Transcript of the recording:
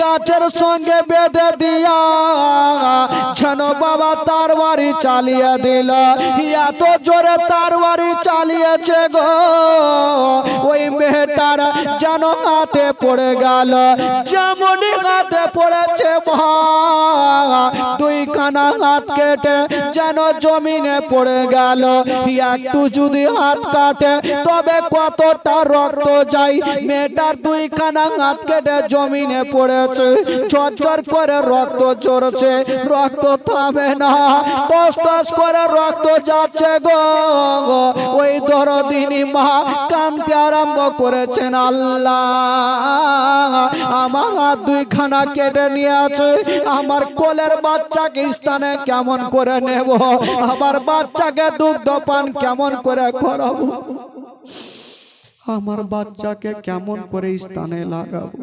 গাছের সঙ্গে বেঁধে দিয়া যেন বাবা তরবারি চালিয়ে দিল। এত জোরে তরবারি চালিয়েছে গো, ওই মেয়েটার যেন হাতে পড়ে গেল। যেমন হাতে পড়েছে দুইখানা হাত কেটে যেন জমিনে পড়ে গেল। একটু যদি হাত কাটে তবে কতটা রক্ত যায়। মেয়েটার দুইখানা হাত কেটে জমিনে পড়েছে, ঝরঝর করে রক্ত ঝরছে, রক্ত থামে না, টস টস করে রক্ত যাচ্ছে গো। ওই দরদিনী মা কাঁদতে আরম্ভ করেছেন, আল্লাহ আমার হাত দুইখানা কেটে নিয়েছে, আমার কোলের বাচ্চাকে স্থানে কেমন করে নেব, আবার বাচ্চাকে দুগ্ধ পান কেমন করে করাবো, আমার বাচ্চাকে কেমন করে স্থানে লাগাবো।